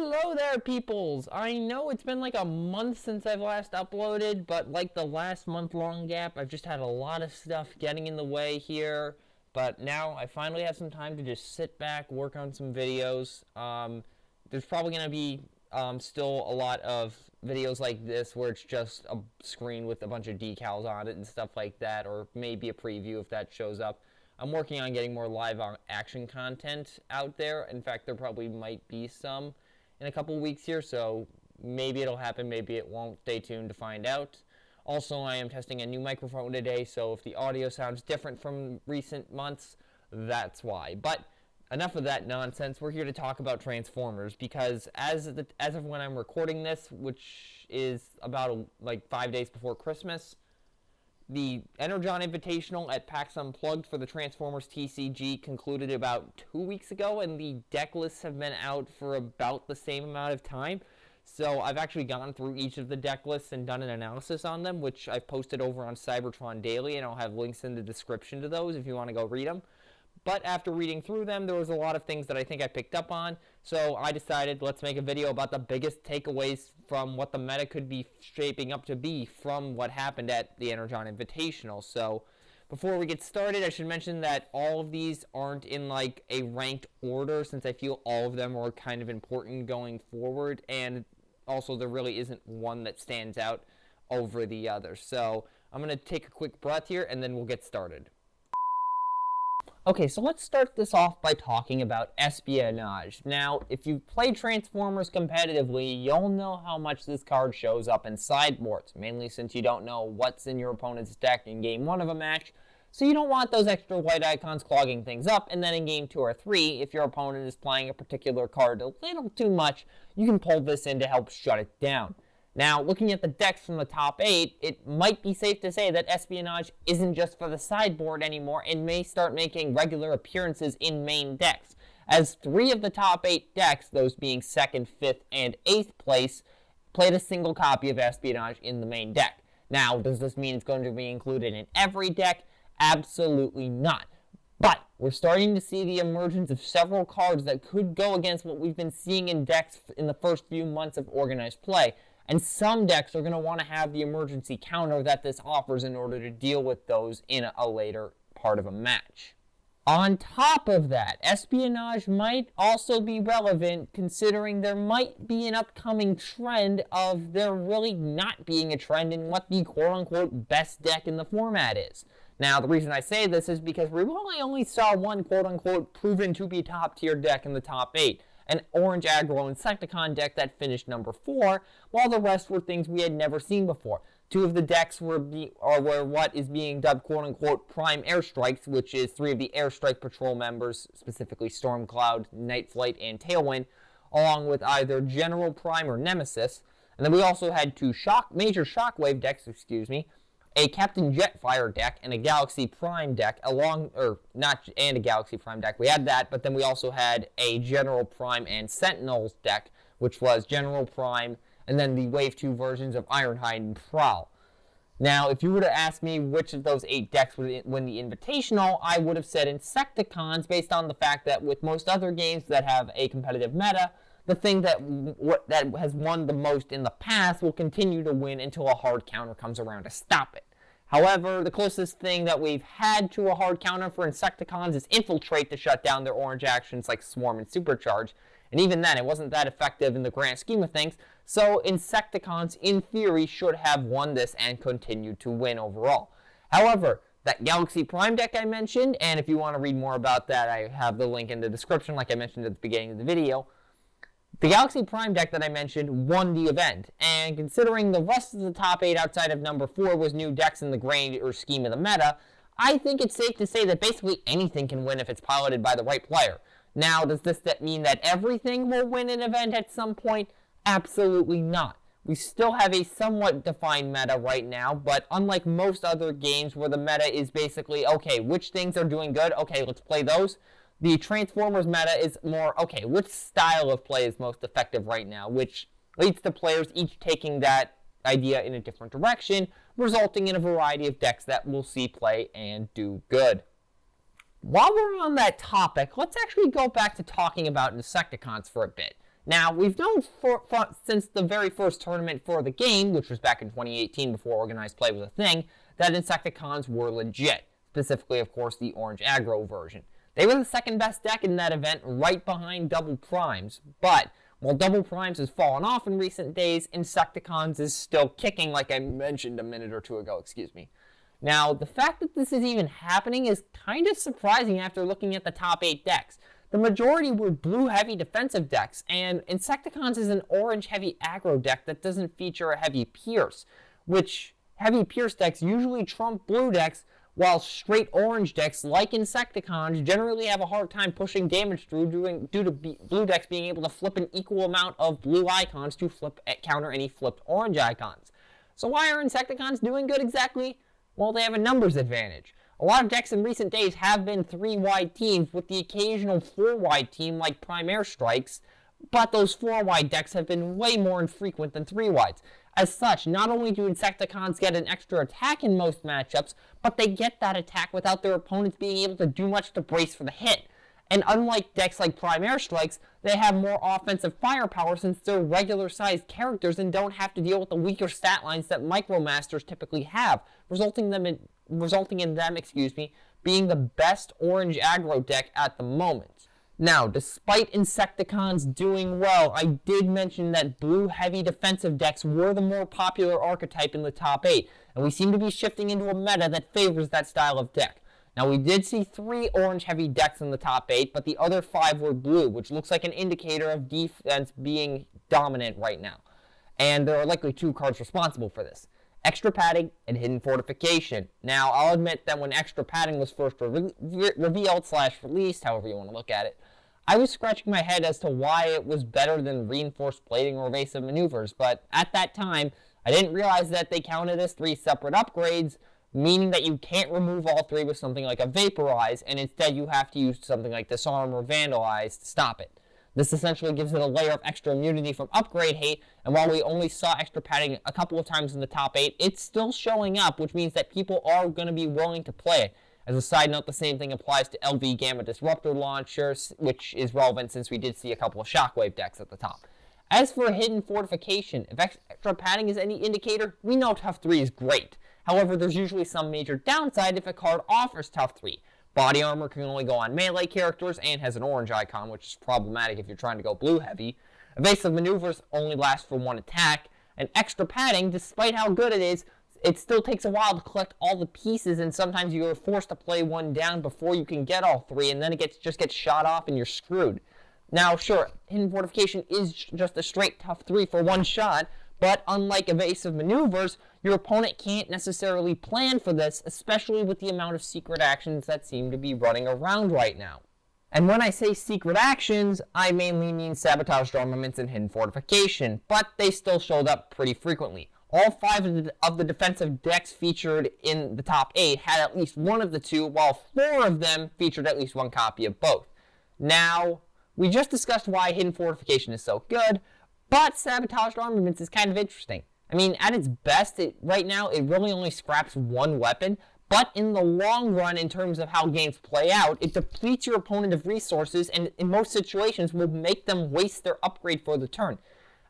Hello there, peoples! I know it's been like a month since I've last uploaded, but like the last month-long gap, I've just had a lot of stuff getting in the way here. But now I finally have some time to just sit back, work on some videos. There's probably going to be still a lot of videos like this where it's just a screen with a bunch of decals on it and stuff like that, or maybe a preview if that shows up. I'm working on getting more live action content out there. In fact, there probably might be some in a couple weeks here, so maybe it'll happen, maybe it won't. Stay tuned to find out. Also, I am testing a new microphone today, so if the audio sounds different from recent months, that's why. But enough of that nonsense. We're here to talk about Transformers, because as of when I'm recording this, which is about like 5 days before Christmas, the Energon Invitational at PAX Unplugged for the Transformers TCG concluded about 2 weeks ago, and the deck lists have been out for about the same amount of time. So I've actually gone through each of the deck lists and done an analysis on them, which I've posted over on Cybertron Daily, and I'll have links in the description to those if you want to go read them. But after reading through them, there was a lot of things that I think I picked up on, so I decided let's make a video about the biggest takeaways from what the meta could be shaping up to be from what happened at the Energon Invitational. So before we get started, I should mention that all of these aren't in like a ranked order, since I feel all of them are kind of important going forward, and also there really isn't one that stands out over the other. So I'm going to take a quick breath here, and then we'll get started. Okay, so let's start this off by talking about Espionage. Now, if you've played Transformers competitively, you'll know how much this card shows up in sideboards, mainly since you don't know what's in your opponent's deck in Game 1 of a match, so you don't want those extra white icons clogging things up, and then in Game 2 or 3, if your opponent is playing a particular card a little too much, you can pull this in to help shut it down. Now, looking at the decks from the top 8, it might be safe to say that Espionage isn't just for the sideboard anymore and may start making regular appearances in main decks, as 3 of the top 8 decks, those being 2nd, 5th, and 8th place, played a single copy of Espionage in the main deck. Now, does this mean it's going to be included in every deck? Absolutely not. But we're starting to see the emergence of several cards that could go against what we've been seeing in decks in the first few months of organized play. And some decks are going to want to have the emergency counter that this offers in order to deal with those in a later part of a match. On top of that, Espionage might also be relevant considering there might be an upcoming trend of there really not being a trend in what the quote-unquote best deck in the format is. Now, the reason I say this is because we really only saw one quote-unquote proven to be top-tier deck in the top 8. An orange aggro Insecticon deck that finished number 4, while the rest were things we had never seen before. 2 of the decks were what is being dubbed quote-unquote prime airstrikes, which is 3 of the airstrike patrol members, specifically Stormcloud, Nightflight, and Tailwind, along with either General Prime or Nemesis. And then we also had 2 major shockwave decks, a Captain Jetfire deck and a Galaxy Prime deck, and a Galaxy Prime deck. We had that, but then we also had a General Prime and Sentinels deck, which was General Prime, and then the Wave 2 versions of Ironhide and Prowl. Now, if you were to ask me which of those 8 decks would win the Invitational, I would have said Insecticons, based on the fact that with most other games that have a competitive meta, the thing that has won the most in the past will continue to win until a hard counter comes around to stop it. However, the closest thing that we've had to a hard counter for Insecticons is Infiltrate to shut down their orange actions like Swarm and Supercharge, and even then it wasn't that effective in the grand scheme of things, so Insecticons in theory should have won this and continue to win overall. However, that Galaxy Prime deck I mentioned, and if you want to read more about that, I have the link in the description like I mentioned at the beginning of the video. The Galaxy Prime deck that I mentioned won the event, and considering the rest of the top 8 outside of number 4 was new decks in the grain or scheme of the meta, I think it's safe to say that basically anything can win if it's piloted by the right player. Now, does this mean that everything will win an event at some point? Absolutely not. We still have a somewhat defined meta right now, but unlike most other games where the meta is basically, okay, which things are doing good? Okay, let's play those. The Transformers meta is more, okay, which style of play is most effective right now, which leads to players each taking that idea in a different direction, resulting in a variety of decks that we'll see play and do good. While we're on that topic, let's actually go back to talking about Insecticons for a bit. Now, we've known since the very first tournament for the game, which was back in 2018 before organized play was a thing, that Insecticons were legit. Specifically, of course, the orange aggro version. They were the second best deck in that event, right behind Double Primes. But while Double Primes has fallen off in recent days, Insecticons is still kicking, like I mentioned a minute or two ago, Now, the fact that this is even happening is kind of surprising after looking at the top 8 decks. The majority were blue-heavy defensive decks, and Insecticons is an orange-heavy aggro deck that doesn't feature a heavy Pierce, which heavy Pierce decks usually trump blue decks, while straight orange decks like Insecticons generally have a hard time pushing damage through due to blue decks being able to flip an equal amount of blue icons to counter any flipped orange icons. So why are Insecticons doing good exactly? Well, they have a numbers advantage. A lot of decks in recent days have been 3-wide teams with the occasional 4-wide team like Primaire Strikes, but those 4-wide decks have been way more infrequent than 3-wides. As such, not only do Insecticons get an extra attack in most matchups, but they get that attack without their opponents being able to do much to brace for the hit. And unlike decks like Primaire Strikes, they have more offensive firepower since they're regular-sized characters and don't have to deal with the weaker stat lines that Micromasters typically have, resulting in them being the best orange aggro deck at the moment. Now, despite Insecticons doing well, I did mention that blue-heavy defensive decks were the more popular archetype in the top 8, and we seem to be shifting into a meta that favors that style of deck. Now, we did see 3 orange-heavy decks in the top 8, but the other 5 were blue, which looks like an indicator of defense being dominant right now. And there are likely 2 cards responsible for this: Extra Padding and Hidden Fortification. Now, I'll admit that when Extra Padding was first revealed/released, however you want to look at it, I was scratching my head as to why it was better than Reinforced Plating or Evasive Maneuvers, but at that time, I didn't realize that they counted as 3 separate upgrades, meaning that you can't remove all 3 with something like a Vaporize, and instead you have to use something like Disarm or Vandalize to stop it. This essentially gives it a layer of extra immunity from upgrade hate, and while we only saw Extra Padding a couple of times in the top 8, it's still showing up, which means that people are going to be willing to play it. As a side note, the same thing applies to LV Gamma Disruptor Launchers, which is relevant since we did see a couple of Shockwave decks at the top. As for Hidden Fortification, if Extra Padding is any indicator, we know Tough 3 is great. However, there's usually some major downside if a card offers Tough 3. Body Armor can only go on melee characters and has an orange icon, which is problematic if you're trying to go blue heavy. Evasive Maneuvers only last for 1 attack, and Extra Padding, despite how good it is, it still takes a while to collect all the pieces, and sometimes you are forced to play 1 down before you can get all 3, and then it just gets shot off and you're screwed. Now, sure, Hidden Fortification is just a straight Tough 3 for 1 shot, but unlike Evasive Maneuvers, your opponent can't necessarily plan for this, especially with the amount of secret actions that seem to be running around right now. And when I say secret actions, I mainly mean Sabotaged Armaments and Hidden Fortification, but they still showed up pretty frequently. All 5 of the defensive decks featured in the top 8 had at least one of the 2, while 4 of them featured at least 1 copy of both. Now, we just discussed why Hidden Fortification is so good, but Sabotaged Armaments is kind of interesting. I mean, at its best, right now, it really only scraps 1 weapon, but in the long run, in terms of how games play out, it depletes your opponent of resources, and in most situations will make them waste their upgrade for the turn.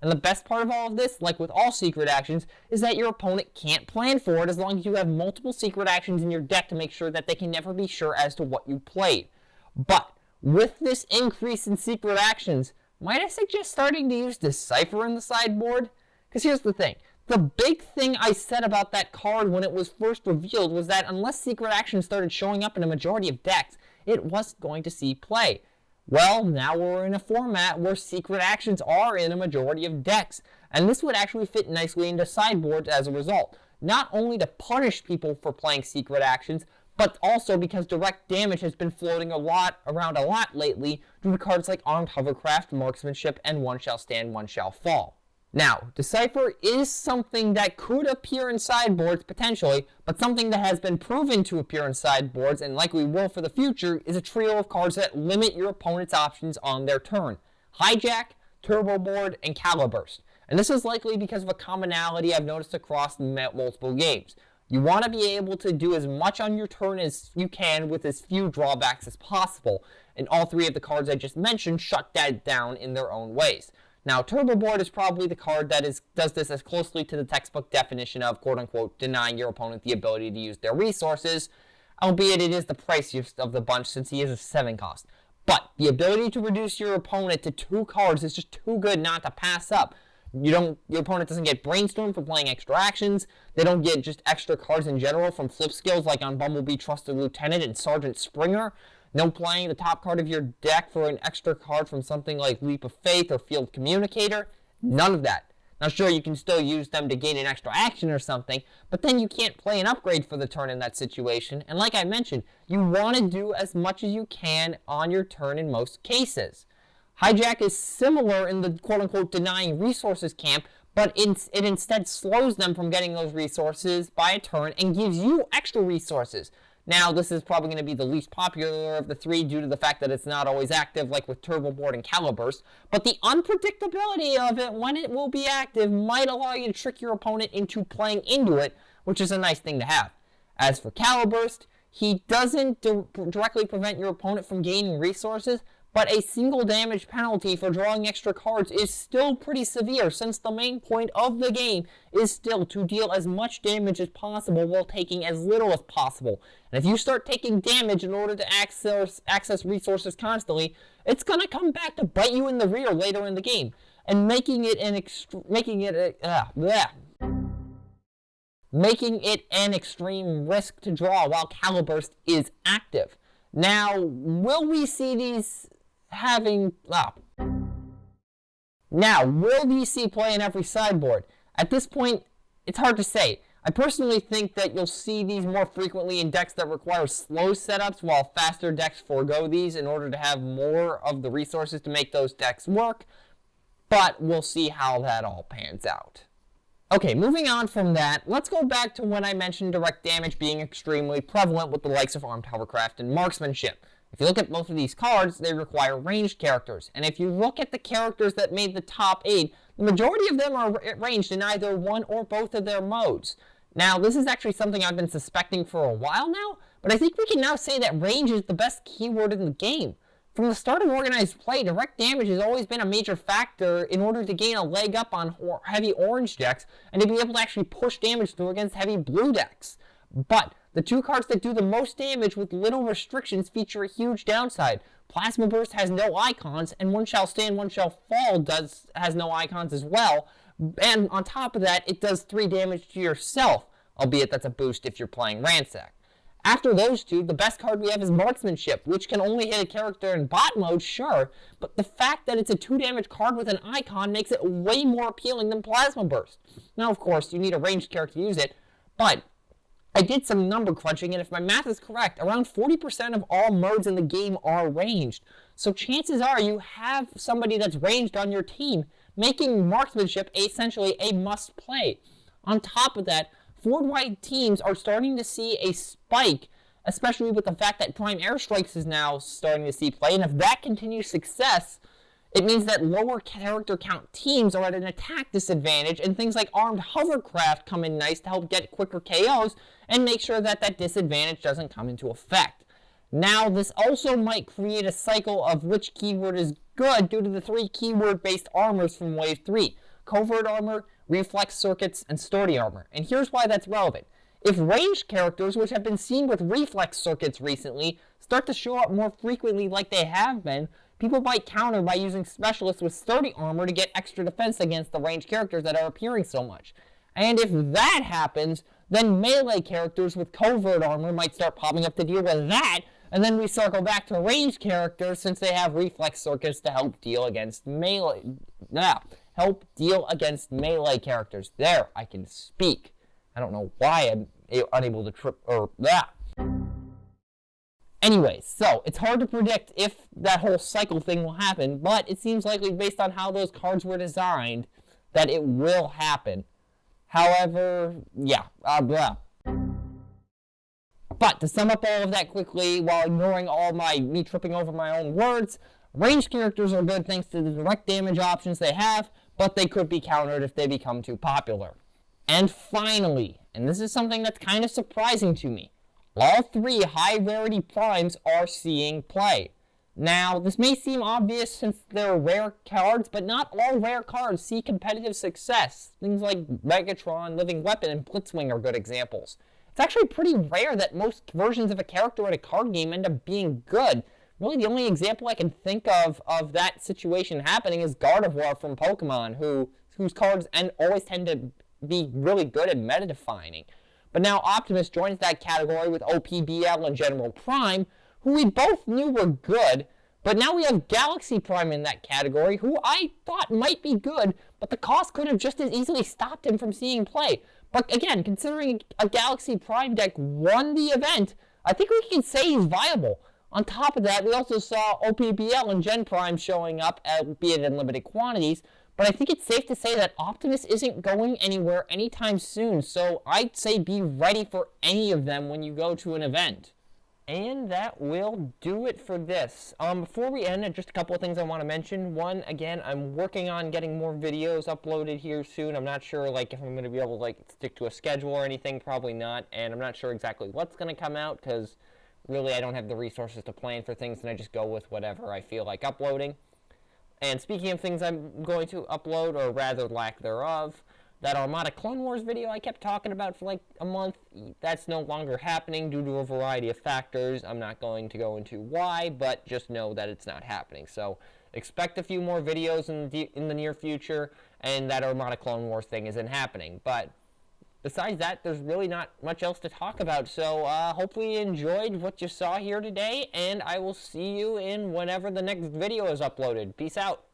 And the best part of all of this, like with all secret actions, is that your opponent can't plan for it as long as you have multiple secret actions in your deck to make sure that they can never be sure as to what you played. But with this increase in secret actions, might I suggest starting to use Decipher in the sideboard? Because here's the thing. The big thing I said about that card when it was first revealed was that unless secret actions started showing up in a majority of decks, it wasn't going to see play. Well, now we're in a format where secret actions are in a majority of decks, and this would actually fit nicely into sideboards as a result. Not only to punish people for playing secret actions, but also because direct damage has been floating around a lot lately due to cards like Armed Hovercraft, Marksmanship, and One Shall Stand, One Shall Fall. Now, Decipher is something that could appear in sideboards potentially, but something that has been proven to appear in sideboards, and likely will for the future, is a trio of cards that limit your opponent's options on their turn. Hijack, Turbo Board, and Caliburst. And this is likely because of a commonality I've noticed across multiple games. You want to be able to do as much on your turn as you can with as few drawbacks as possible, and all 3 of the cards I just mentioned shut that down in their own ways. Now, Turbo Board is probably the card that does this as closely to the textbook definition of, quote-unquote, denying your opponent the ability to use their resources, albeit it is the priciest of the bunch since he is a 7 cost. But the ability to reduce your opponent to 2 cards is just too good not to pass up. Your opponent doesn't get Brainstorm for playing extra actions. They don't get just extra cards in general from flip skills like on Bumblebee Trusted Lieutenant and Sergeant Springer. No playing the top card of your deck for an extra card from something like Leap of Faith or Field Communicator. None of that. Now sure, you can still use them to gain an extra action or something, but then you can't play an upgrade for the turn in that situation. And like I mentioned, you want to do as much as you can on your turn in most cases. Hijack is similar in the quote-unquote denying resources camp, but it instead slows them from getting those resources by a turn and gives you extra resources. Now, this is probably going to be the least popular of the 3 due to the fact that it's not always active like with Turbo Board and Caliburst, but the unpredictability of it when it will be active might allow you to trick your opponent into playing into it, which is a nice thing to have. As for Caliburst, he doesn't directly prevent your opponent from gaining resources, but a single damage penalty for drawing extra cards is still pretty severe since the main point of the game is still to deal as much damage as possible while taking as little as possible. And if you start taking damage in order to access resources constantly, it's going to come back to bite you in the rear later in the game, and making it an extreme risk to draw while Caliburst is active. Now, will we see these will DC play in every sideboard? At this point, it's hard to say. I personally think that you'll see these more frequently in decks that require slow setups, while faster decks forego these in order to have more of the resources to make those decks work, but we'll see how that all pans out. Okay, moving on from that, let's go back to when I mentioned direct damage being extremely prevalent with the likes of Armed Hovercraft and Marksmanship. If you look at both of these cards, they require ranged characters. And if you look at the characters that made the top 8, the majority of them are ranged in either one or both of their modes. Now, this is actually something I've been suspecting for a while now, but I think we can now say that range is the best keyword in the game. From the start of organized play, direct damage has always been a major factor in order to gain a leg up on heavy orange decks and to be able to actually push damage through against heavy blue decks. But the 2 cards that do the most damage with little restrictions feature a huge downside. Plasma Burst has no icons, and One Shall Stand, One Shall Fall has no icons as well. And on top of that, it does 3 damage to yourself, albeit that's a boost if you're playing Ransack. After those 2, the best card we have is Marksmanship, which can only hit a character in bot mode, sure, but the fact that it's a 2 damage card with an icon makes it way more appealing than Plasma Burst. Now, of course, you need a ranged character to use it, but I did some number crunching, and if my math is correct, around 40% of all modes in the game are ranged. So chances are you have somebody that's ranged on your team, making Marksmanship essentially a must-play. On top of that, forward-wide teams are starting to see a spike, especially with the fact that Prime Airstrikes is now starting to see play, and if that continues success, it means that lower character count teams are at an attack disadvantage, and things like Armed Hovercraft come in nice to help get quicker KOs and make sure that that disadvantage doesn't come into effect. Now, this also might create a cycle of which keyword is good due to the 3 keyword-based armors from Wave 3. Covert Armor, Reflex Circuits, and Sturdy Armor. And here's why that's relevant. If ranged characters, which have been seen with Reflex Circuits recently, start to show up more frequently like they have been, people might counter by using Specialists with Sturdy Armor to get extra defense against the ranged characters that are appearing so much. And if that happens, then melee characters with Covert Armor might start popping up to deal with that, and then we circle back to ranged characters since they have Reflex Circuits to help deal against melee characters. There, I can speak. I don't know why I'm unable to trip or that. Anyway, so it's hard to predict if that whole cycle thing will happen, but it seems likely based on how those cards were designed that it will happen. However, yeah, But to sum up all of that quickly, while ignoring all me tripping over my own words, ranged characters are good thanks to the direct damage options they have, but they could be countered if they become too popular. And finally, and this is something that's kind of surprising to me, all 3 high rarity primes are seeing play. Now, this may seem obvious since they're rare cards, but not all rare cards see competitive success. Things like Megatron, Living Weapon, and Blitzwing are good examples. It's actually pretty rare that most versions of a character in a card game end up being good. Really, the only example I can think of that situation happening is Gardevoir from Pokemon, whose cards always tend to be really good and meta-defining. But now Optimus joins that category with OPBL and General Prime, who we both knew were good, but now we have Galaxy Prime in that category, who I thought might be good, but the cost could have just as easily stopped him from seeing play. But again, considering a Galaxy Prime deck won the event, I think we can say he's viable. On top of that, we also saw OPBL and Gen Prime showing up, albeit in limited quantities, but I think it's safe to say that Optimus isn't going anywhere anytime soon, so I'd say be ready for any of them when you go to an event. And that will do it for this. Before we end, just a couple of things I want to mention. One, again, I'm working on getting more videos uploaded here soon. I'm not sure, if I'm going to be able to, stick to a schedule or anything. Probably not. And I'm not sure exactly what's going to come out, because really I don't have the resources to plan for things, and I just go with whatever I feel like uploading. And speaking of things I'm going to upload, or rather lack thereof, that Armada Clone Wars video I kept talking about for a month, that's no longer happening due to a variety of factors. I'm not going to go into why, but just know that it's not happening. So expect a few more videos in the near future, and that Armada Clone Wars thing isn't happening. But besides that, there's really not much else to talk about. So hopefully you enjoyed what you saw here today, and I will see you in whenever the next video is uploaded. Peace out.